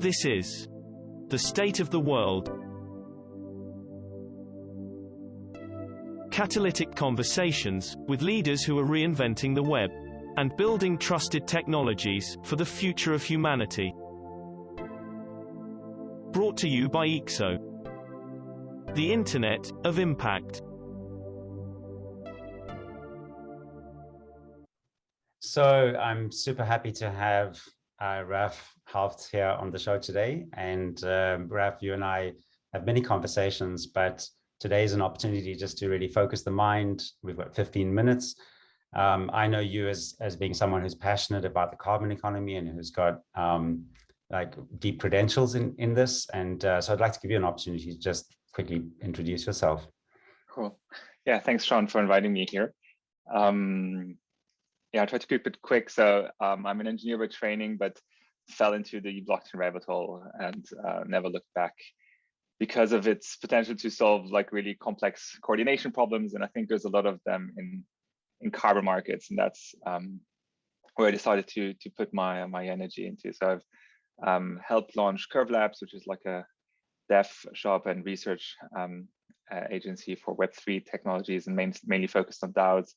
This is the state of the world. Catalytic conversations with leaders who are reinventing the web and building trusted technologies for the future of humanity. Brought to you by EXO, the Internet of Impact. So I'm super happy to have Haupt here on the show today. And Raph, you and I have many conversations, but today is an opportunity just to really focus the mind. We've got 15 minutes. I know you as being someone who's passionate about the carbon economy and who's got like deep credentials in this. And so I'd like to give you an opportunity to just quickly introduce yourself. Cool. Yeah, thanks, Sean, for inviting me here. Yeah, I'll try to keep it quick. So I'm an engineer by training, but fell into the blockchain rabbit hole and never looked back because of its potential to solve like really complex coordination problems. And I think there's a lot of them in carbon markets, and that's where I decided to put my energy into. So I've helped launch Curve Labs, which is like a dev shop and research agency for Web3 technologies, and mainly focused on DAOs.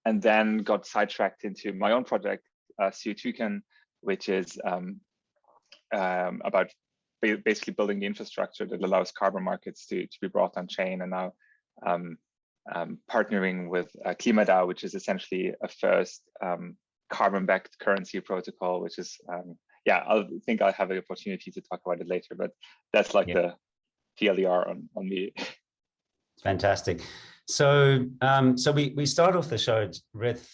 And then got sidetracked into my own project, CO2can, which is about basically building the infrastructure that allows carbon markets to be brought on chain. And now partnering with DAO, which is essentially a first carbon-backed currency protocol, which is, yeah, I think I'll have the opportunity to talk about it later, but that's like the TLDR on me. Fantastic. So, we start off the show with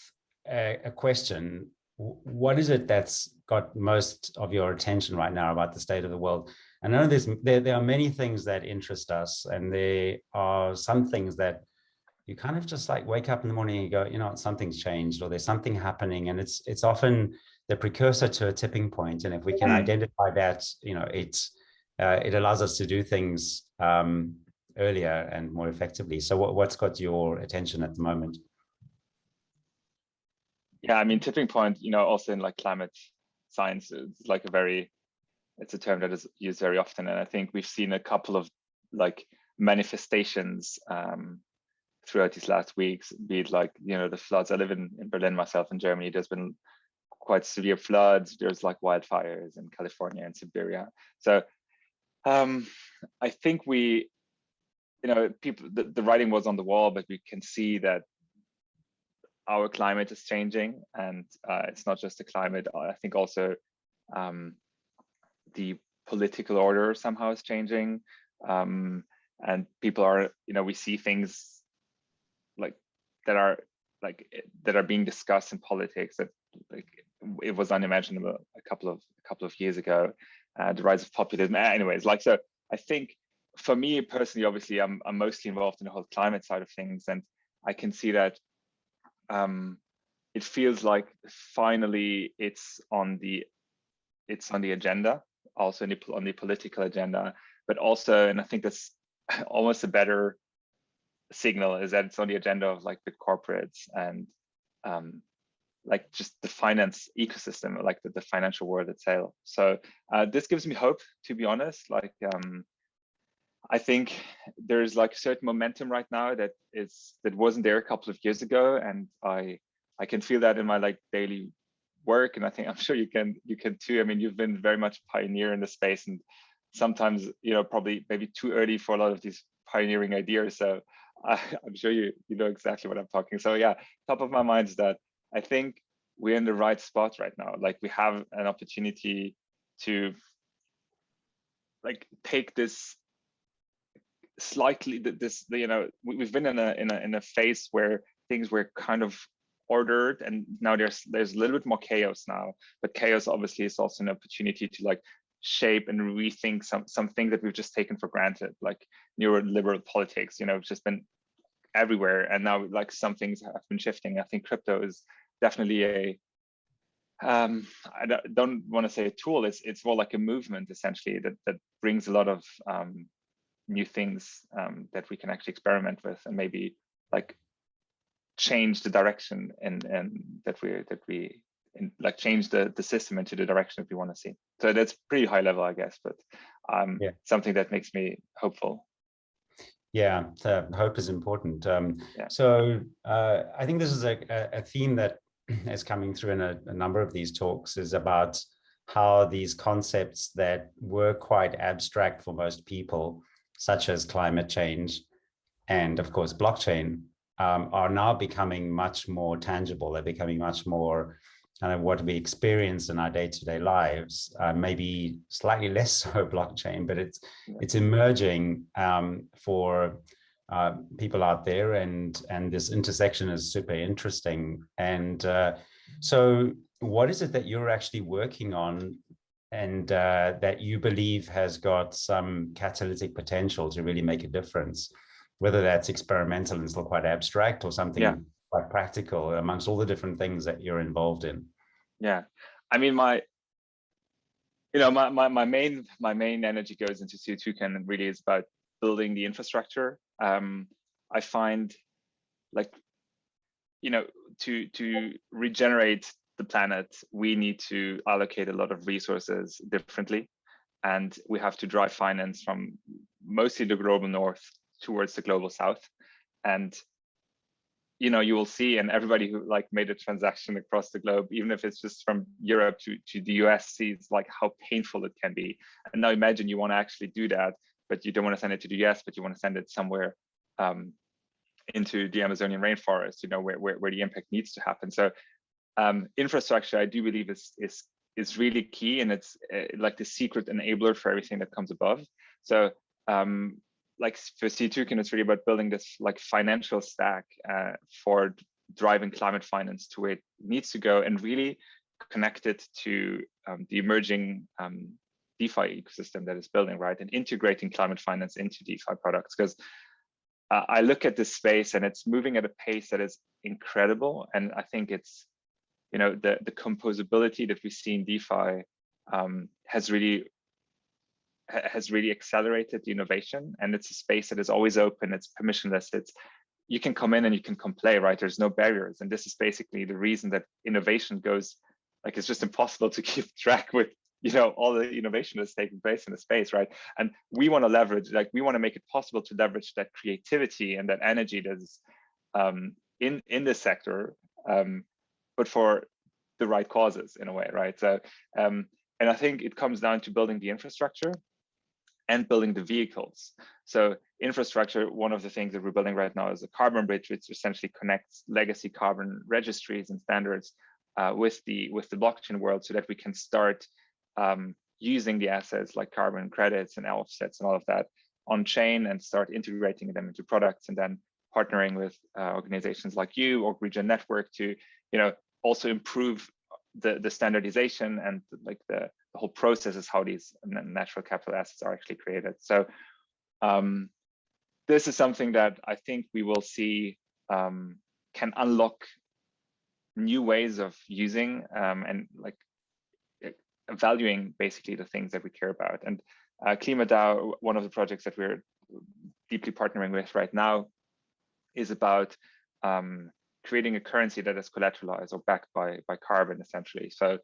a question. What is it that's got most of your attention right now about the state of the world? I know there are many things that interest us, and there are some things that you kind of just like wake up in the morning and you go, you know, something's changed, or there's something happening, and it's often the precursor to a tipping point. And if we can identify that, you know, it allows us to do things earlier and more effectively. So what's got your attention at the moment? Yeah, I mean, tipping point, you know, also in like climate science, it's like it's a term that is used very often. And I think we've seen a couple of like manifestations throughout these last weeks, be it like, you know, the floods. I live in Berlin myself, in Germany. There's been quite severe floods. There's like wildfires in California and Siberia. So I think you know, the writing was on the wall, but we can see that our climate is changing, and it's not just the climate. I think also the political order somehow is changing, and people are, you know, we see things like that are being discussed in politics that like it was unimaginable a couple of years ago. The rise of populism, anyways. Like, so I think, for me personally, obviously, I'm mostly involved in the whole climate side of things, and I can see that it feels like finally it's on the agenda, also on the political agenda, but also, and I think that's almost a better signal, is that it's on the agenda of like big corporates and like just the finance ecosystem, like the financial world itself. So this gives me hope, to be honest. Like I think there's like a certain momentum right now that wasn't there a couple of years ago, and I can feel that in my like daily work, and I think I'm sure you can too. I mean, you've been very much a pioneer in the space, and sometimes, you know, probably maybe too early for a lot of these pioneering ideas. So I'm sure you know exactly what I'm talking. So yeah, top of my mind is that I think we're in the right spot right now. Like, we have an opportunity to like take this slightly, you know, we've been in a phase where things were kind of ordered, and now there's a little bit more chaos now. But chaos obviously is also an opportunity to like shape and rethink some things that we've just taken for granted, like neoliberal politics, you know, just been everywhere, and now like some things have been shifting. I think crypto is definitely I don't want to say a tool, it's more like a movement essentially that brings a lot of new things that we can actually experiment with, and maybe like change the direction and that we like change the system into the direction that we want to see. So that's pretty high level, I guess, but yeah. something that makes me hopeful. Yeah, hope is important. Yeah. So I think this is a theme that is coming through in a number of these talks, is about how these concepts that were quite abstract for most people, such as climate change and of course blockchain, are now becoming much more tangible. They're becoming much more kind of what we experience in our day-to-day lives. Maybe slightly less so blockchain, but it's emerging for people out there, and this intersection is super interesting. And so what is it that you're actually working on, and that you believe has got some catalytic potential to really make a difference, whether that's experimental and still quite abstract, or something quite practical amongst all the different things that you're involved in? Yeah, I mean, my main energy goes into CO2 and really is about building the infrastructure. I find, like, to regenerate the planet, we need to allocate a lot of resources differently, and we have to drive finance from mostly the global north towards the global south. And you will see, and everybody who like made a transaction across the globe, even if it's just from Europe to the US, sees like how painful it can be. And now imagine you want to actually do that, but you don't want to send it to the US, but you want to send it somewhere into the Amazonian rainforest, where the impact needs to happen. So infrastructure, I do believe, is really key, and it's like the secret enabler for everything that comes above. So like for C2, it's really about building this like financial stack for driving climate finance to where it needs to go, and really connect it to the emerging DeFi ecosystem that is building, right? And integrating climate finance into DeFi products, because I look at this space and it's moving at a pace that is incredible. And I think it's, the composability that we see in DeFi has really accelerated the innovation, and it's a space that is always open, it's permissionless, you can come in and you can come play, right? There's no barriers. And this is basically the reason that innovation goes, like, it's just impossible to keep track with, all the innovation that's taking place in the space, right? And we want to leverage, like, we want to make it possible to leverage that creativity and that energy that is in this sector, but for the right causes in a way, right? So, and I think it comes down to building the infrastructure and building the vehicles. So infrastructure, one of the things that we're building right now is a carbon bridge, which essentially connects legacy carbon registries and standards with the blockchain world, so that we can start using the assets like carbon credits and offsets and all of that on chain, and start integrating them into products, and then partnering with organizations like you or Regen Network to, also improve the standardization and like the whole process is how these natural capital assets are actually created. So this is something that I think we will see can unlock new ways of using and like valuing basically the things that we care about. And KlimaDAO, one of the projects that we're deeply partnering with right now, is about creating a currency that is collateralized or backed by carbon, essentially. So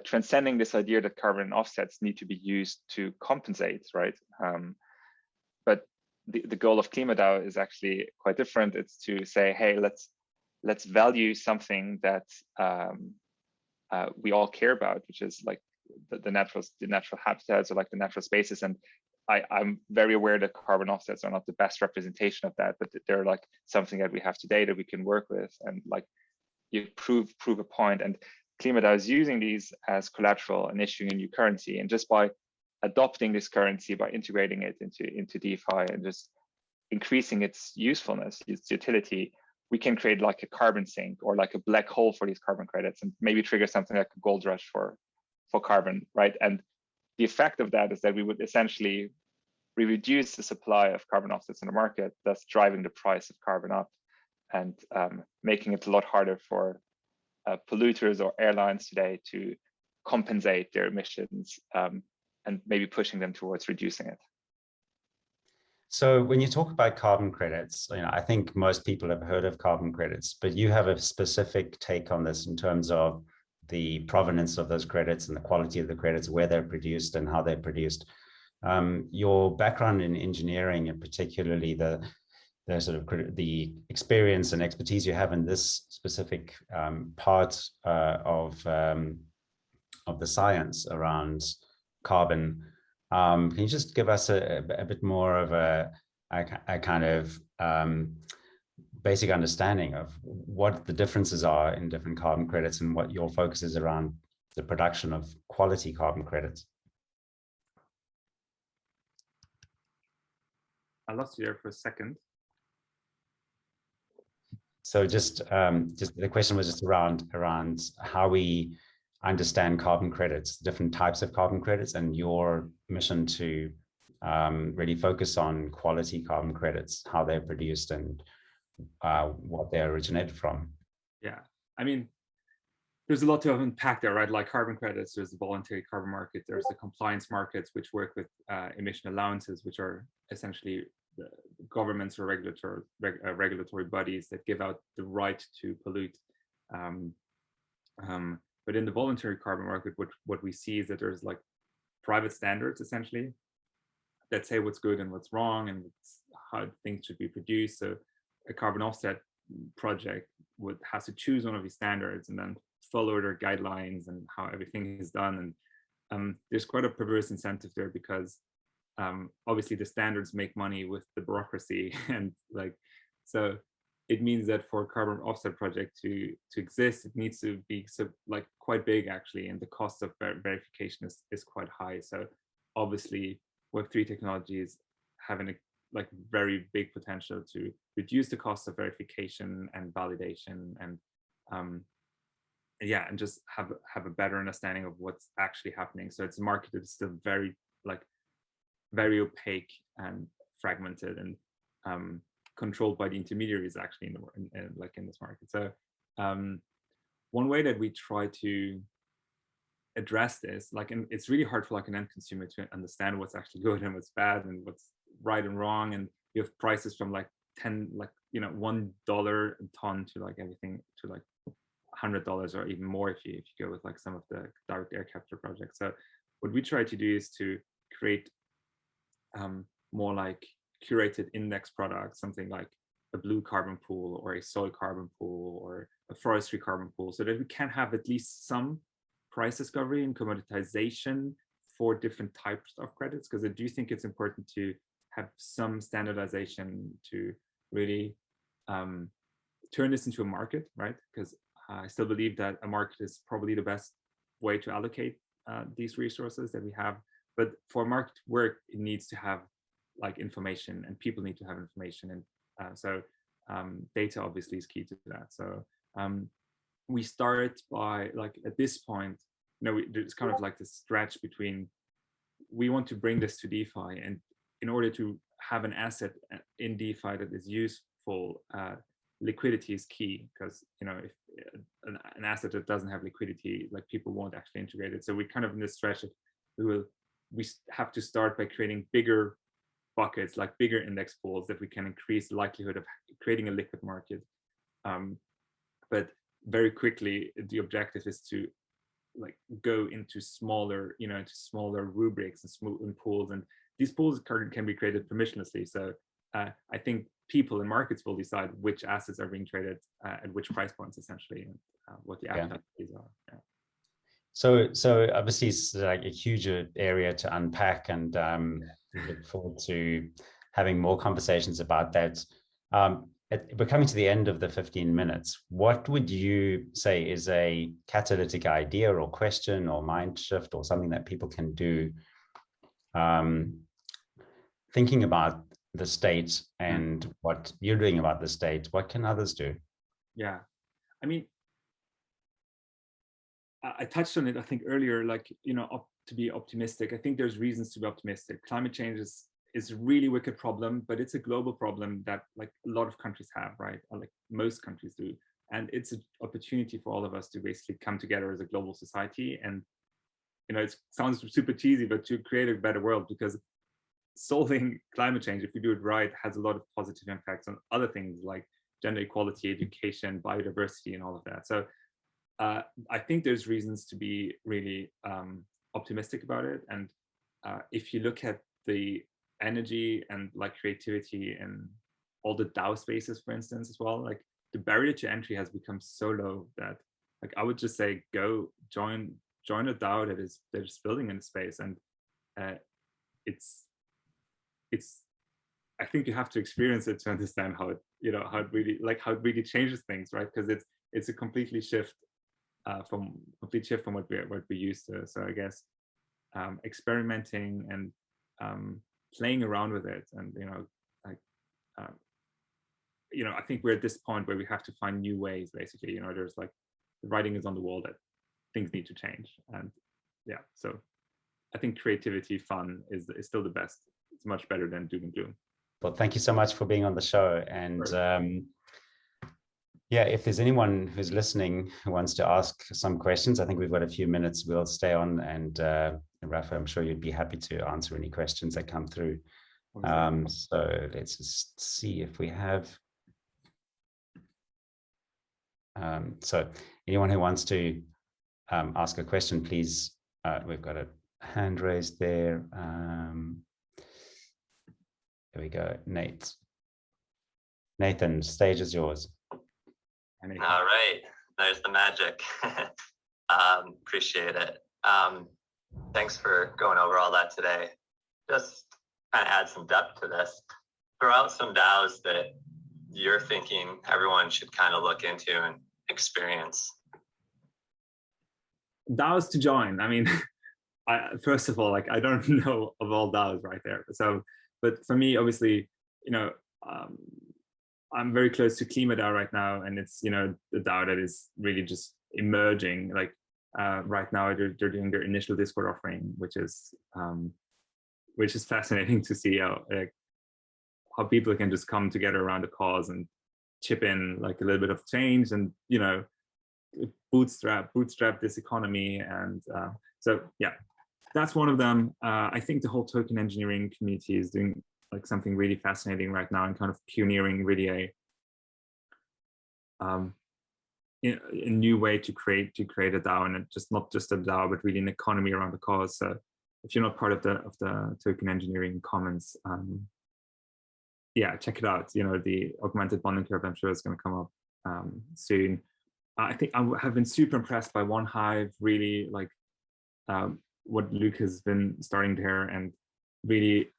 transcending this idea that carbon offsets need to be used to compensate, right? But the goal of KlimaDAO is actually quite different. It's to say, hey, let's value something that we all care about, which is like the natural habitats, or like the natural spaces. And I'm very aware that carbon offsets are not the best representation of that, but they're like something that we have today that we can work with, and like you prove a point. And KlimaDAO is using these as collateral and issuing a new currency. And just by adopting this currency, by integrating it into DeFi and just increasing its usefulness, its utility, we can create like a carbon sink or like a black hole for these carbon credits, and maybe trigger something like a gold rush for carbon, right? And the effect of that is that we would essentially reduce the supply of carbon offsets in the market, thus driving the price of carbon up, and making it a lot harder for polluters or airlines today to compensate their emissions, and maybe pushing them towards reducing it. So when you talk about carbon credits, I think most people have heard of carbon credits, but you have a specific take on this in terms of the provenance of those credits and the quality of the credits, where they're produced and how they're produced. Your background in engineering, and particularly the sort of the experience and expertise you have in this specific part of the science around carbon, can you just give us a bit more of a kind of basic understanding of what the differences are in different carbon credits and what your focus is around the production of quality carbon credits? I lost you there for a second. So just the question was just around how we understand carbon credits, different types of carbon credits, and your mission to really focus on quality carbon credits, how they're produced and what they originated from. Yeah, I mean, there's a lot to unpack there, right? Like carbon credits, there's the voluntary carbon market, there's the compliance markets, which work with emission allowances, which are essentially the governments or regulatory bodies that give out the right to pollute. But in the voluntary carbon market, what we see is that there's like private standards essentially that say what's good and what's wrong and how things should be produced. So a carbon offset project has to choose one of these standards and then follow their guidelines and how everything is done. And there's quite a perverse incentive there because obviously the standards make money with the bureaucracy, and like, so it means that for a carbon offset project to exist, it needs to be like quite big actually, and the cost of verification is quite high. So obviously Web3 technologies having a like very big potential to reduce the cost of verification and validation, and yeah, and just have a better understanding of what's actually happening. So it's a market that is still very opaque and fragmented and controlled by the intermediaries actually in this market. So one way that we try to address this, and it's really hard for like an end consumer to understand what's actually good and what's bad and what's right and wrong, and you have prices from like $1 a ton to like everything to like $100 or even more if you go with like some of the direct air capture projects. So what we try to do is to create more like curated index products, something like a blue carbon pool or a soil carbon pool or a forestry carbon pool, so that we can have at least some price discovery and commoditization for different types of credits, because I do think it's important to have some standardization to really turn this into a market, right? Because I still believe that a market is probably the best way to allocate these resources that we have. But for a market to work, it needs to have like information, and people need to have information. And so data obviously is key to that. So we start by like at this point, it's kind of like the stretch between, we want to bring this to DeFi, and in order to have an asset in DeFi that is useful, liquidity is key, because if an asset that doesn't have liquidity, like people won't actually integrate it. So we kind of in this stretch, we have to start by creating bigger buckets, like bigger index pools that we can increase the likelihood of creating a liquid market. But very quickly, the objective is to like go into smaller, smaller rubrics and small pools, and these pools can be created permissionlessly. So I think people in markets will decide which assets are being traded at which price points, essentially, and what the appetite fees are. Yeah. So obviously it's like a huge area to unpack, and we look forward to having more conversations about that. We're coming to the end of the 15 minutes. What would you say is a catalytic idea or question or mind shift or something that people can do thinking about the state and what you're doing about the state? What can others do? Yeah, I mean, I touched on it, I think earlier, to be optimistic. I think there's reasons to be optimistic. Climate change is a really wicked problem, but it's a global problem that like a lot of countries have, right? Or like most countries do. And it's an opportunity for all of us to basically come together as a global society. And, it sounds super cheesy, but to create a better world, because solving climate change, if we do it right, has a lot of positive impacts on other things like gender equality, education, biodiversity, and all of that. So I think there's reasons to be really optimistic about it. And if you look at the energy and like creativity and all the DAO spaces, for instance, as well, like the barrier to entry has become so low that like I would just say go join a DAO that is building in the space. And it's I think you have to experience it to understand how it, you know, how it really changes things, right? Because it's a complete shift from what we're used to. So I guess experimenting and playing around with it, and I think we're at this point where we have to find new ways. Basically, there's like the writing is on the wall that things need to change, and yeah. So I think creativity, fun is still the best. It's much better than doom and gloom. Well, thank you so much for being on the show. And yeah, if there's anyone who's listening who wants to ask some questions, I think we've got a few minutes. We'll stay on, and Rafa, I'm sure you'd be happy to answer any questions that come through. So let's just see if we have. So anyone who wants to ask a question, please, we've got a hand raised there. There we go, Nathan, stage is yours. All right, there's the magic. Appreciate it. Thanks for going over all that today. Just kind of add some depth to this. Throw out some DAOs that you're thinking everyone should kind of look into and experience. DAOs to join. I mean, first of all, like I don't know of all DAOs right there. So, but for me, obviously, I'm very close to KlimaDAO right now, and it's the DAO that is really just emerging. Like right now, they're doing their initial Discord offering, which is fascinating to see how people can just come together around a cause and chip in like a little bit of change, and bootstrap this economy. And so yeah, that's one of them. I think the whole token engineering community is doing like something really fascinating right now, and kind of pioneering really a new way to create a DAO, and not just a DAO, but really an economy around the cause. So if you're not part of the token engineering commons, yeah, check it out. The augmented bonding curve, I'm sure, is going to come up soon. I think I have been super impressed by One Hive, really like what Luke has been starting there, and really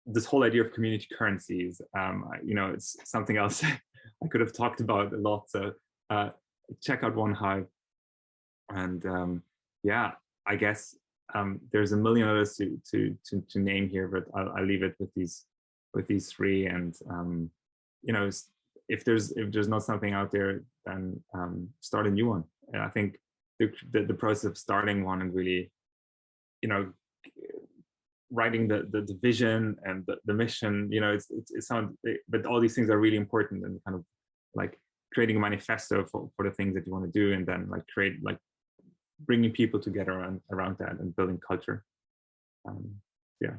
this whole idea of community currencies. It's something else I could have talked about a lot. So check out One Hive, and yeah, I guess there's a million others to name here, but I'll leave it with these three. And if there's not something out there, then start a new one. And I think the process of starting one and really writing the vision and the mission, but all these things are really important, and kind of like creating a manifesto for the things that you want to do, and then bringing people together around that and building culture. Yeah.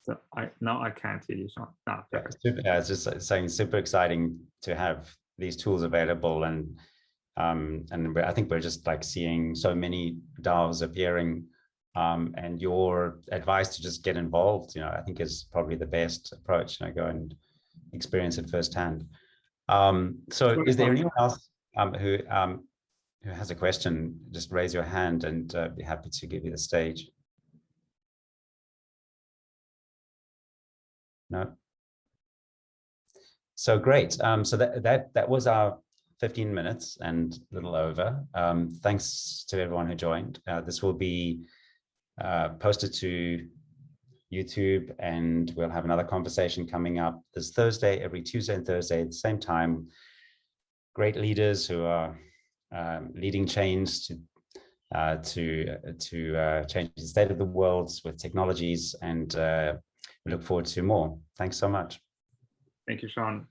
So I can't hear you, Sean. Yeah, it's just saying super exciting to have these tools available, and I think we're just like seeing so many DAOs appearing, and your advice to just get involved, I think is probably the best approach. Go and experience it firsthand. So is there anyone else who has a question? Just raise your hand, and be happy to give you the stage. No. So great. So that was our 15 minutes and a little over. Thanks to everyone who joined. This will be posted to YouTube, and we'll have another conversation coming up this Thursday, every Tuesday and Thursday at the same time. Great leaders who are leading change to change the state of the world with technologies, and we look forward to more. Thanks so much. Thank you, Sean.